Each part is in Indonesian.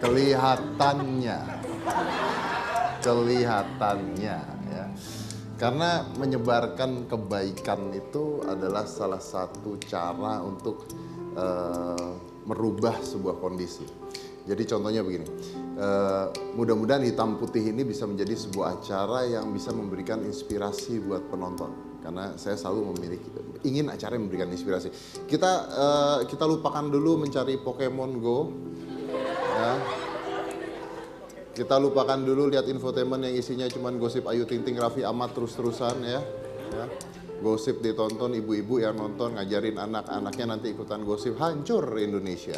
Kelihatannya. Kelihatannya ya. Karena menyebarkan kebaikan itu adalah salah satu cara untuk merubah sebuah kondisi. Jadi contohnya begini, mudah-mudahan Hitam Putih ini bisa menjadi sebuah acara yang bisa memberikan inspirasi buat penonton. Karena saya selalu ingin acara yang memberikan inspirasi. Kita lupakan dulu mencari Pokemon Go. Ya. Kita lupakan dulu lihat infotainment yang isinya cuma gosip Ayu Ting Ting, Raffi Ahmad terus-terusan ya. Gosip ditonton, ibu-ibu yang nonton ngajarin anak-anaknya nanti ikutan gosip, hancur Indonesia.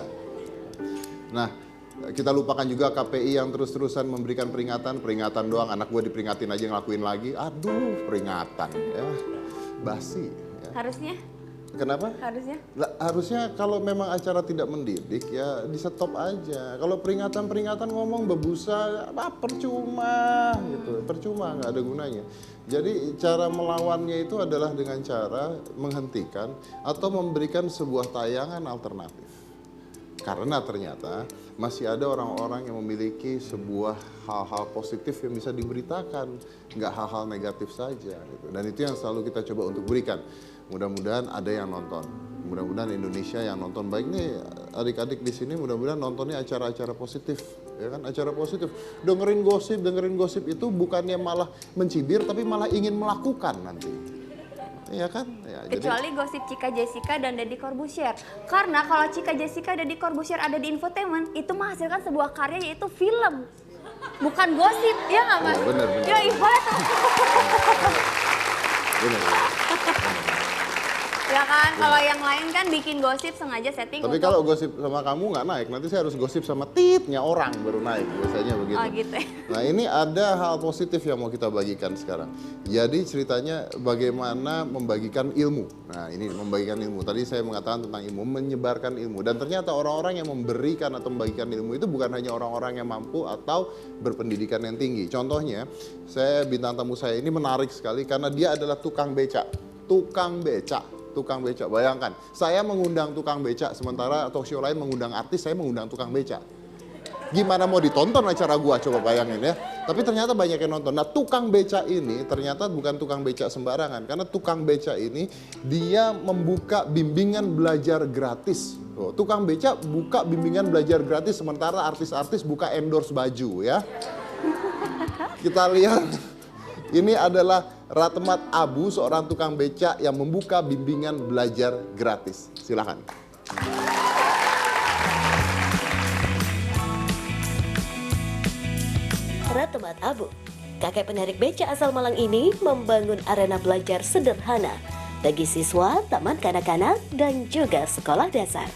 Nah, kita lupakan juga KPI yang terus-terusan memberikan peringatan doang, anak gue diperingatin aja ngelakuin lagi, aduh peringatan ya, basi. Ya. Harusnya? Kenapa? Harusnya? Harusnya kalau memang acara tidak mendidik ya di stop aja. Kalau peringatan ngomong bebusa, percuma gitu, percuma nggak ada gunanya. Jadi cara melawannya itu adalah dengan cara menghentikan atau memberikan sebuah tayangan alternatif. Karena ternyata masih ada orang-orang yang memiliki sebuah hal-hal positif yang bisa diberitakan, nggak hal-hal negatif saja. Gitu. Dan itu yang selalu kita coba untuk berikan. Mudah-mudahan ada yang nonton, mudah-mudahan Indonesia yang nonton. Baik nih adik-adik di sini, mudah-mudahan nontonnya acara-acara positif, ya kan? Acara positif. Dengerin gosip itu bukannya malah mencibir, tapi malah ingin melakukan nanti. Iya kan? Ya, kecuali jadi gosip Cika Jessica dan Deddy Corbuzier. Karena kalau Cika Jessica dan Deddy Corbuzier ada di infotainment, itu menghasilkan sebuah karya yaitu film. Bukan gosip, ya nggak Mas? Bener. Ya ibarat. Bener. Ya kan, kalau yang lain kan bikin gosip sengaja setting. Tapi kalau gosip sama kamu nggak naik, nanti saya harus gosip sama titnya orang baru naik, biasanya begitu. Oh gitu. Nah ini ada hal positif yang mau kita bagikan sekarang. Jadi ceritanya bagaimana membagikan ilmu. Nah ini membagikan ilmu, tadi saya mengatakan tentang ilmu, menyebarkan ilmu. Dan ternyata orang-orang yang memberikan atau membagikan ilmu itu bukan hanya orang-orang yang mampu atau berpendidikan yang tinggi. Contohnya, bintang tamu saya ini menarik sekali karena dia adalah tukang becak. Tukang becak, bayangkan, saya mengundang tukang becak, sementara talk show lain mengundang artis, saya mengundang tukang becak. Gimana mau ditonton acara gua, coba bayangin ya. Tapi ternyata banyak yang nonton. Nah tukang becak ini ternyata bukan tukang becak sembarangan, karena tukang becak ini dia membuka bimbingan belajar gratis. Tukang becak buka bimbingan belajar gratis, sementara artis-artis buka endorse baju ya. Kita lihat. Ini adalah Ratmat Abu, seorang tukang becak yang membuka bimbingan belajar gratis. Silakan. Ratmat Abu, kakek penarik becak asal Malang ini membangun arena belajar sederhana bagi siswa, taman kanak-kanak, dan juga sekolah dasar.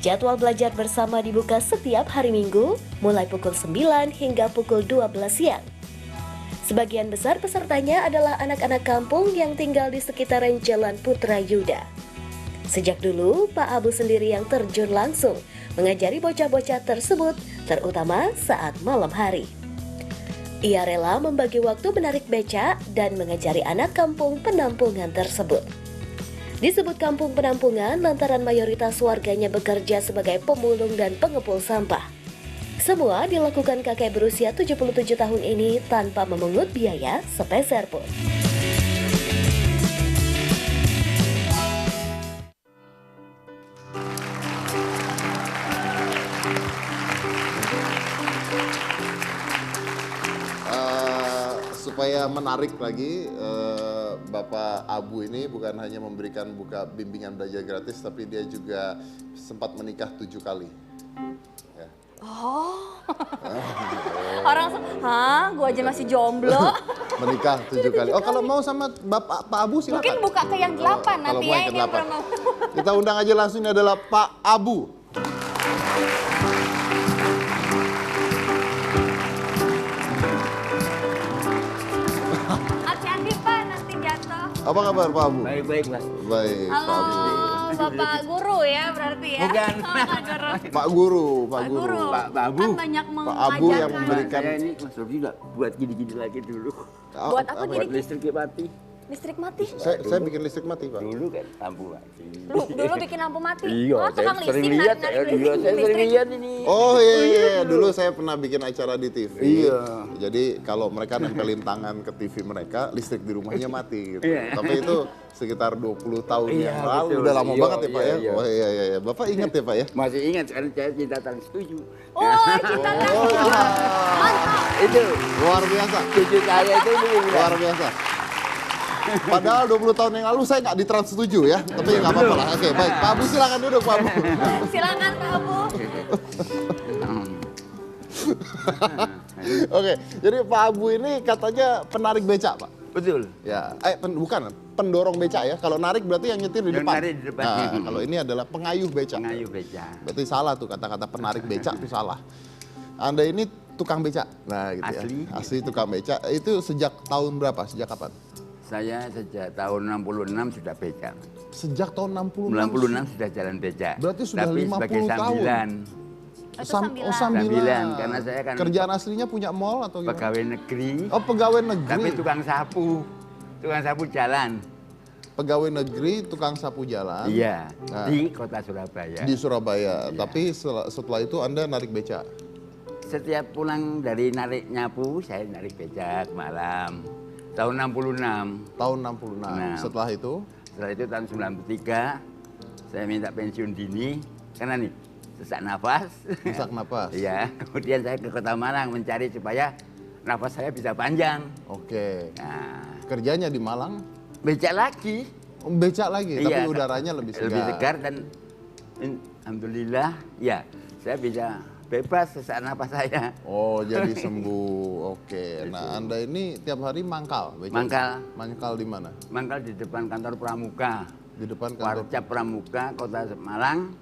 Jadwal belajar bersama dibuka setiap hari Minggu, mulai pukul 9 hingga pukul 12 siang. Sebagian besar pesertanya adalah anak-anak kampung yang tinggal di sekitaran Jalan Putra Yuda. Sejak dulu, Pak Abu sendiri yang terjun langsung mengajari bocah-bocah tersebut, terutama saat malam hari. Ia rela membagi waktu menarik becak dan mengajari anak kampung penampungan tersebut. Disebut kampung penampungan lantaran mayoritas warganya bekerja sebagai pemulung dan pengepul sampah. Semua dilakukan kakek berusia 77 tahun ini tanpa memungut biaya sepeser pun. Supaya menarik lagi, Bapak Abu ini bukan hanya memberikan buka bimbingan belajar gratis, tapi dia juga sempat menikah 7 kali. Ya. Oh. Orang, gua aja masih jomblo. Menikah 7 kali. Oh, kalau mau sama Bapak Pak Abu silakan. Mungkin buka ke yang 8 nanti ya, ini yang mau. Kita undang aja langsung, ini adalah Pak Abu. Hati-hati Pak, nanti jatuh. Apa kabar Pak Abu? Baik-baik Mas. Baik, Halo, Pak Abu. Bapak Guru ya berarti ya? Bukan. Pak Guru, Pak Guru. Pak Abu. Kan banyak Pak Abu yang mengajarkan. memberikan. Saya ini Mas Robi juga buat gini-gini lagi dulu. Buat apa Buat listrik mati. Listrik mati? Saya bikin listrik mati, Pak. Dulu kan lampu mati. Lu dulu bikin lampu mati? Iya, Oh, saya tukang sering listrik, lihat. narik Iya, saya sering listrik. lihat ini. Oh iya, dulu saya pernah bikin acara di TV. Iya. Jadi kalau mereka nempelin tangan ke TV mereka, listrik di rumahnya mati gitu. Iya. Tapi itu sekitar 20 tahun Iya, yang lalu, betul. udah lama Iya, banget ya Pak iya, ya. iya. Oh iya. Bapak ingat ya Pak ya? Masih ingat sekarang saya cinta tak setuju. Oh, cinta Oh, kasih. Mantap. Itu luar biasa. cucu saya itu dulu bilang, Luar biasa. Padahal 20 tahun yang lalu saya nggak di Trans 7 ya, tapi nggak apa-apa lah. Oke, baik. Pak Abu silakan duduk, Pak Abu. Silakan Pak Abu. Oke, jadi Pak Abu ini katanya penarik becak, Pak. betul. Ya, bukan pendorong becak ya. Kalau narik berarti yang nyetir di Yang depan. narik di depan. Nah, kalau ini adalah pengayuh becak. Pengayuh beca. Berarti salah tuh kata-kata penarik becak tuh salah. Anda ini tukang becak. Nah, gitu Asli. ya. Asli tukang becak. Itu sejak tahun berapa? Sejak kapan? Saya sejak tahun 66 sudah beca. Sejak tahun 66. 96 sudah jalan beca. Berarti sudah Tapi 50 sebagai tahun. sambilan. Itu Oh, sambilan. Sambilan, karena saya kan Kerjaan aslinya punya mall atau gimana? pegawai negeri, Oh, pegawai negeri. tapi tukang sapu jalan. Pegawai negeri, tukang sapu jalan. Iya, Nah. di kota Surabaya. Di Surabaya. Iya. Tapi setelah itu Anda narik becak. Setiap pulang dari narik nyapu, saya narik becak malam. Tahun 66. Tahun 66. Nah. Setelah itu Setelah itu tahun 93, saya minta pensiun dini, karena nih, sesak nafas. sesak napas. Iya, kemudian saya ke Kota Malang mencari supaya nafas saya bisa panjang. Oke. Nah, Kerjanya di Malang, becak lagi. becak lagi, tapi Iya, udaranya lebih segar. Lebih segar dan alhamdulillah, ya saya bisa bebas sesak nafas saya. Oh, jadi sembuh. Oke. Nah, Anda ini tiap hari mangkal, becak? Mangkal. Mangkal di mana? Mangkal di depan kantor Pramuka, Di depan kantor. Warcap Pramuka, Kota Malang.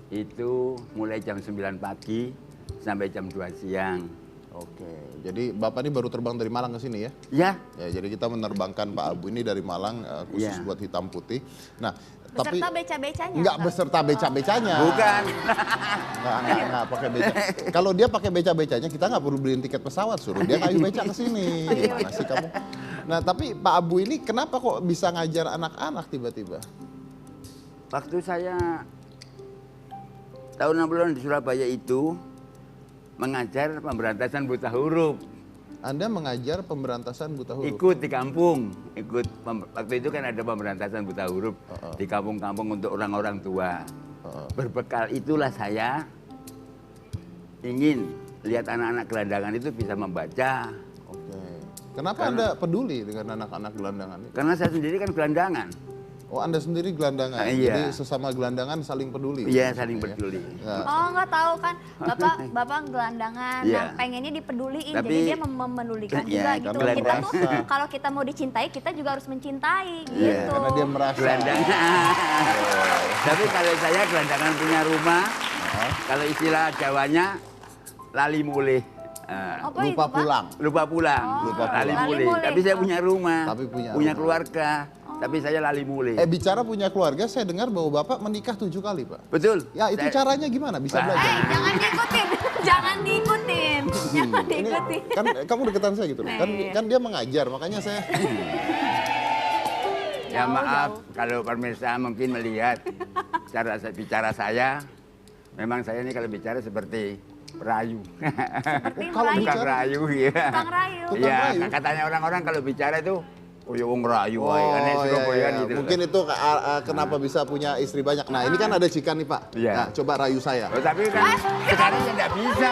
Itu mulai jam 9 pagi sampai jam 2 siang. Oke. Jadi Bapak ini baru terbang dari Malang ke sini ya? Ya, Ya, jadi kita menerbangkan Pak Abu ini dari Malang khusus Iya. buat hitam putih. Nah, Beserta beca-becanya. nggak beserta beca-becanya. bukan. Nggak pakai beca. Kalau dia pakai beca-becanya, kita nggak perlu beliin tiket pesawat, suruh dia kayu beca ke sini. Gimana sih kamu? Nah, tapi Pak Abu ini kenapa kok bisa ngajar anak-anak tiba-tiba? Waktu saya tahun 60-an di Surabaya itu mengajar pemberantasan buta huruf. Anda mengajar pemberantasan buta huruf. Ikut di kampung, waktu itu kan ada pemberantasan buta huruf Uh-uh. di kampung-kampung untuk orang-orang tua. Uh-uh. Berbekal itulah saya ingin lihat anak-anak gelandangan itu bisa membaca. Oke. Kenapa Anda peduli dengan anak-anak gelandangan ini? Karena saya sendiri kan gelandangan. Oh, Anda sendiri gelandangan. Iya. Jadi sesama gelandangan saling peduli. Iya, saling maksudnya ya? peduli. Nah, Oh, nggak tahu kan, bapak gelandangan, Iya. nah pengennya dipeduliin, Tapi- jadi dia memedulikan Iya, juga gitu. karena Kita tuh merasa. kalau kita mau dicintai, kita juga harus mencintai Iya, gitu. karena dia merasa. Gelandangan. Tapi kalau saya gelandangan punya rumah, kalau istilah Jawanya lali mulih. Apa itu, lupa Pak? pulang. Lupa pulang, Lupa lali pulang. mulih. Lali mulih. Tapi saya punya rumah, Tapi punya rumah. keluarga, tapi saya lali mulih. Bicara punya keluarga, saya dengar bahwa Bapak menikah 7 kali, Pak. Betul. Ya, itu Saya- caranya gimana? Bisa Bah. belajar? Jangan diikutin, jangan diikutin, jangan Ini diikutin. kan kamu deketan saya gitu loh. Kan, Iya. kan dia mengajar, makanya saya Ya Jauh, maaf jauh. kalau pemirsa mungkin melihat cara bicara saya, memang saya ini kalau bicara seperti perayu. Seperti kalau merayu. Tukang bicara- rayu ya. Tukang rayu. Tukang Iya, rayu? katanya orang-orang kalau bicara itu oh ya wong rayu wae, Oh, aneh iya, Surabaya iya. gitu. Mungkin itu kenapa bisa punya istri banyak. Nah, ini kan ada Cika nih, Pak. Iya. Nah, coba rayu saya. Oh, tapi kan sekarang ya nggak bisa.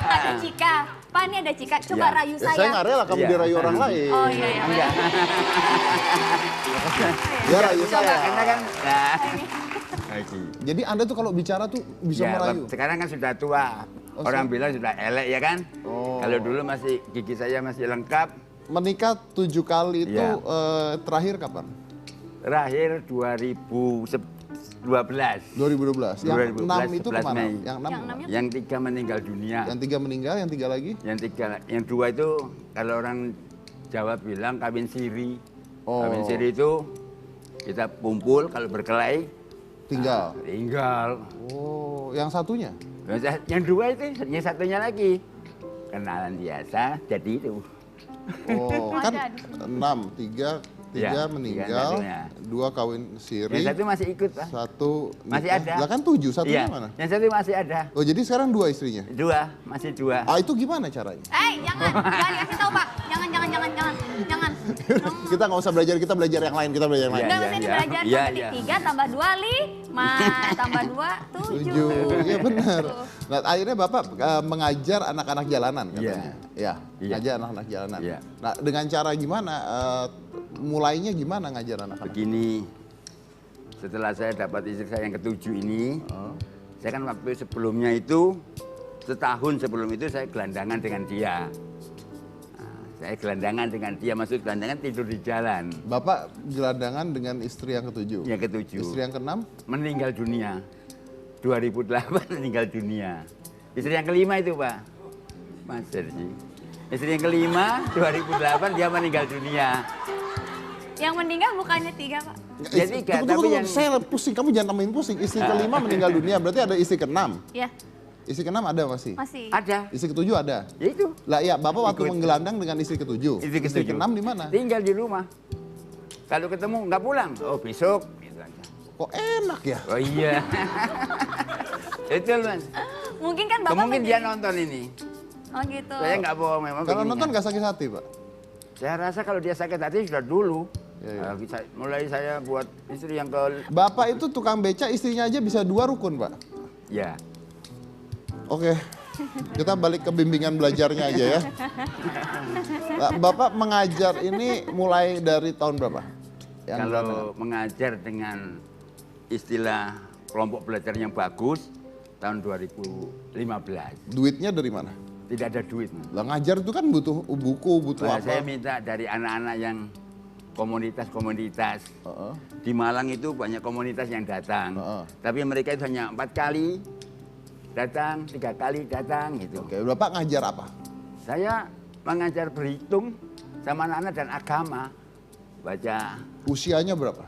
Ada Cika, Pak ini ada Cika, coba Iya. rayu Saya saya. nggak rela kamu Iya. dirayu orang lain. Oh iya, iya. Enggak. Dia rayu Coba, saya. karena kan nah. Oke. Jadi Anda tuh kalau bicara tuh bisa Ya, merayu. sekarang kan sudah tua. Oh, Orang bilang sudah elek ya kan? Oh. Kalau dulu masih gigi saya masih lengkap. Menikah 7 kali itu Iya. terakhir kapan? Terakhir 2012. 2012. Yang 2012, 6 itu 11 kemana? Mei. Yang 6 Yang enamnya? Yang 3 meninggal dunia. Yang 3 meninggal, yang 3 lagi? Yang 2 itu kalau orang Jawa bilang kawin siri. Oh. Kawin siri itu kita kumpul kalau berkelahi Tinggal. tinggal. Oh, yang satunya? Yang 2 itu yang satunya lagi kenalan biasa jadi itu. Oh, kan Ada di 6, 3, tiga Ya, meninggal, tiga satunya. 2 kawin siri, Yang satu masih ikut, Pak. 1 Masih nikah. ada. Lah kan 7, satunya Iya, mana? yang satu masih ada. Oh jadi sekarang 2 istrinya? 2, masih 2. Ah itu gimana caranya? Jangan dikasih tahu Pak. Jangan. Kita nggak usah belajar, kita belajar yang lain, kita belajar yang lain. Enggak, Iya, mesti iya. belajar Iya, tambah iya. 3 tambah 2 5 tambah 2 7. 7, iya benar. Nah akhirnya Bapak mengajar anak-anak jalanan katanya. Ya, Iya. ngajar anak-anak jalanan. Iya. Nah dengan cara gimana? Mulainya gimana ngajar anak-anak? Begini, setelah saya dapat istri saya yang ketujuh ini, saya kan waktu sebelumnya itu, setahun sebelum itu saya gelandangan dengan dia. Nah, saya gelandangan dengan dia, maksud gelandangan tidur di jalan. Bapak gelandangan dengan istri yang ketujuh. Yang ketujuh. Istri yang keenam? Meninggal dunia. 2008 meninggal dunia. Istri yang kelima itu Pak, Mas Sergi. Istri yang kelima 2008 dia meninggal dunia. Yang meninggal bukannya 3 Pak. Ya, tiga, tapi yang- Saya pusing, kamu jangan tambahin pusing. Istri kelima meninggal dunia, berarti ada istri keenam. Ya, Istri keenam ada masih? masih. Ada. Istri ketujuh ada? Ya itu. Lah ya, Bapak waktu Ikut. menggelandang dengan istri ketujuh. Istri Istri ketujuh. keenam di mana? Tinggal di rumah. Kalau ketemu nggak pulang, oh besok. Gitu aja. Kok enak ya? Oh iya. Betul Mas. Mungkin kan Bapak Mungkin dia menjadi- nonton ini. Oh gitu. Saya nggak bohong memang. Kalau begini nonton ya. nggak sakit hati, Pak? Saya rasa kalau dia sakit hati sudah dulu. Ya, ya. Mulai saya buat istri yang ke. Bapak itu tukang beca, istrinya aja bisa 2 rukun, Pak. Ya. Oke, kita balik ke bimbingan belajarnya aja ya. Nah, Bapak mengajar ini mulai dari tahun berapa? Yang gelandang? Kalau mengajar dengan istilah kelompok belajar yang bagus tahun 2015. Duitnya dari mana? Tidak ada duit. Mas. Lah ngajar itu kan butuh buku, butuh Nah, apa? saya minta dari anak-anak yang komunitas-komunitas. Heeh. Di Malang itu banyak komunitas yang datang. Heeh. Tapi mereka itu hanya 4 kali datang, 3 kali datang gitu. Oke, Bapak ngajar apa? Saya mengajar berhitung sama anak-anak dan agama. Baca Usianya berapa?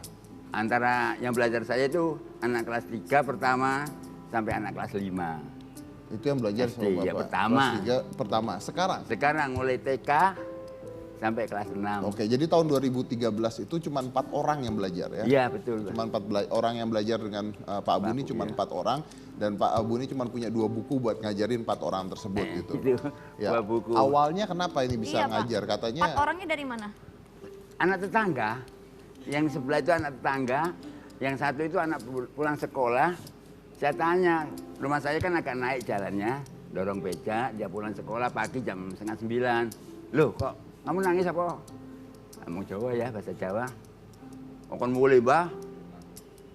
antara yang belajar saya itu anak kelas 3 pertama sampai anak kelas 5. Itu yang belajar SD, sama Bapak. ya, pertama. Kelas 3 pertama. Sekarang? Sekarang mulai TK sampai kelas 6. Oke, jadi tahun 2013 itu cuma 4 orang yang belajar ya? Iya betul. Cuma 4 orang yang belajar dengan Pak Abu ini Abu, cuma iya. 4 orang dan Pak Abu ini cuma punya 2 buku buat ngajarin 4 orang tersebut gitu. Itu Ya. 2 buku. Awalnya kenapa ini bisa Iya, Pak. ngajar? Katanya 4 orangnya dari mana? Anak tetangga, yang sebelah itu anak tetangga, yang satu itu anak pulang sekolah. Saya tanya, rumah saya kan agak naik jalannya, dorong beca, dia pulang sekolah pagi jam 8:30. Loh kok kamu nangis apa? Kamu Jawa ya, bahasa Jawa. Oh kan boleh bah,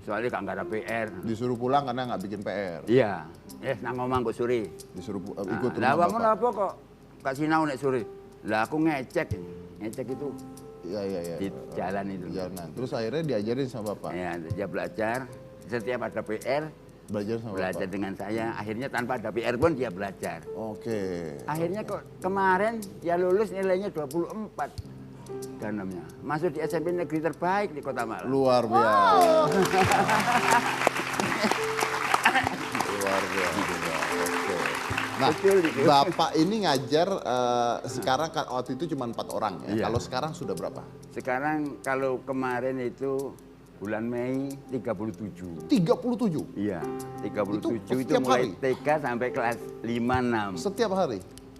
soalnya nggak ada PR. disuruh pulang karena nggak bikin PR. Iya, nang ngomong kok sore. Disuruh Nah, ikut lah rumah kamu Bapak. apa kok kasih sinau nek sore? Lah aku ngecek itu Iya, iya, iya. di jalan itu. Jalan. Terus akhirnya diajarin sama Bapak. Ya, dia belajar. Setiap ada PR, Belajar sama belajar Bapak. dengan saya. Akhirnya tanpa ada PR pun dia belajar. Oke. Akhirnya kok kemarin dia lulus nilainya 24. Dalamnya. Masuk di SMP negeri terbaik di Kota Malang. Luar biasa. Luar biasa. Oke. Nah, Betul itu. Bapak ini ngajar sekarang kan waktu itu cuma 4 orang ya. Iya. Kalau sekarang sudah berapa? Sekarang kalau kemarin itu bulan Mei 37. 37 Iya, 37 itu setiap mulai hari? TK sampai kelas 5, 6. setiap hari.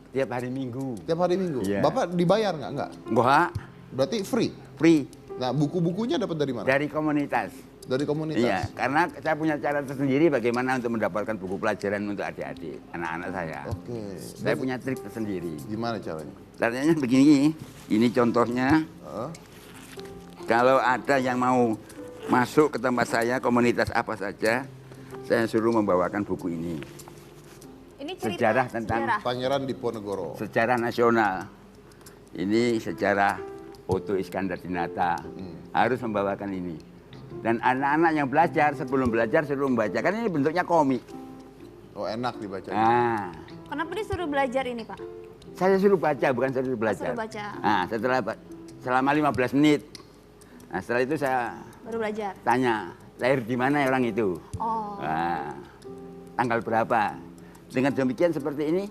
Tiap hari Minggu. Tiap hari Minggu. Iya. Bapak dibayar nggak? Nggak. Enggak, Berarti free. free Nah, buku-bukunya dapat dari mana? dari komunitas. Dari komunitas. Iya, karena saya punya cara tersendiri bagaimana untuk mendapatkan buku pelajaran untuk adik-adik, anak-anak saya. Oke. Saya punya trik tersendiri. Gimana caranya? Caranya begini, ini contohnya. Heeh. Kalau ada yang mau masuk ke tempat saya, komunitas apa saja, saya suruh membawakan buku ini. Ini cerita Sejarah tentang Pangeran Diponegoro. sejarah nasional. Ini sejarah Oto Iskandar Dinata. Harus membawakan ini. Dan anak-anak yang belajar, sebelum belajar suruh membacakan, ini bentuknya komik. Oh, enak dibaca. Nah, Kenapa disuruh belajar ini, Pak? saya suruh baca, bukan suruh belajar. Suruh baca. Nah, selama 15 menit. Nah, setelah itu saya Baru belajar. tanya, lahir di mana orang itu? Oh. Nah, tanggal berapa? Dengan demikian seperti ini,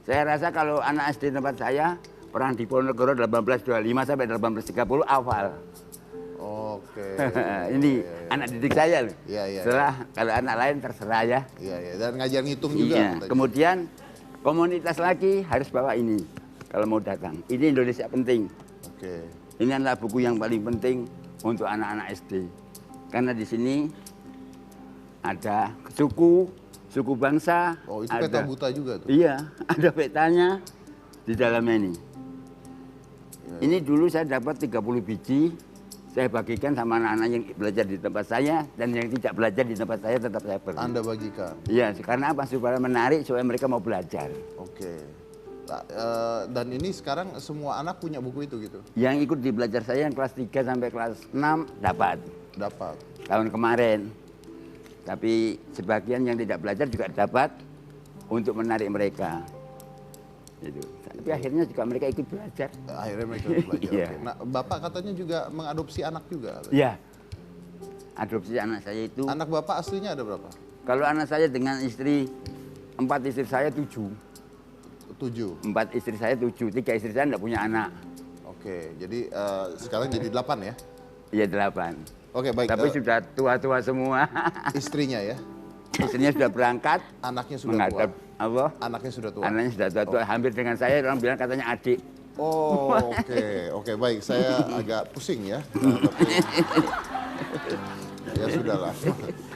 saya rasa kalau anak SD tempat saya perang Diponegoro 1825 sampai 1830 hafal. Oke. Ini anak didik saya loh. Iya, iya. Setelah kalau anak lain terserah ya. Iya, iya. Dan ngajar ngitung juga. Iya. katanya. Kemudian komunitas lagi harus bawa ini kalau mau datang. Ini Indonesia penting. Oke. Ini adalah buku yang paling penting untuk anak-anak SD. Karena di sini ada suku bangsa. Oh, itu peta buta juga tuh. Iya, ada petanya di dalamnya ini. Iya. Ini dulu saya dapat 30 biji. Saya bagikan sama anak-anak yang belajar di tempat saya dan yang tidak belajar di tempat saya tetap saya beri. Anda bagikan. Iya, karena apa? Supaya menarik, supaya mereka mau belajar. Oke. Nah, dan ini sekarang semua anak punya buku itu gitu? Yang ikut di belajar saya yang kelas 3 sampai kelas 6 dapat. Dapat. Tahun kemarin. Tapi sebagian yang tidak belajar juga dapat untuk menarik mereka. Gitu. Tapi akhirnya juga mereka ikut belajar. Akhirnya mereka belajar. Iya. Oke. Nah, Bapak katanya juga mengadopsi anak juga. Iya. Adopsi anak saya itu. Anak Bapak aslinya ada berapa? Kalau anak saya dengan istri, 4 istri saya 7. 7. 4 istri saya 7, 3 istri saya tidak punya anak. Oke, jadi sekarang jadi 8 ya? Iya 8. Oke, baik. Tapi sudah tua-tua semua. Istrinya ya? Istrinya sudah berangkat. Anaknya sudah menghadap tua? Allah. Anaknya sudah tua? Anaknya sudah tua-tua. Hampir dengan saya, orang bilang katanya adik. Oh, oke, baik. Saya agak pusing ya. Ya sudahlah.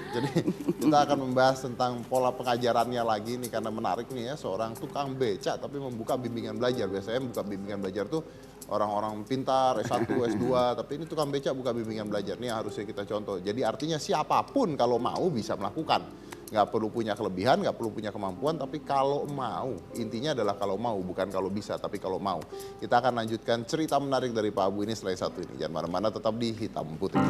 Jadi kita akan membahas tentang pola pengajarannya lagi nih karena menarik nih ya, seorang tukang becak tapi membuka bimbingan belajar. Biasanya buka bimbingan belajar tuh orang-orang pintar, S1, S2, tapi ini tukang becak buka bimbingan belajar. Ini harusnya kita contoh. Jadi artinya siapapun kalau mau bisa melakukan. Nggak perlu punya kelebihan, nggak perlu punya kemampuan, tapi kalau mau. Intinya adalah kalau mau, bukan kalau bisa, tapi kalau mau. Kita akan lanjutkan cerita menarik dari Pak Abu ini setelah satu ini. Jangan mana-mana, tetap di Hitam Putih.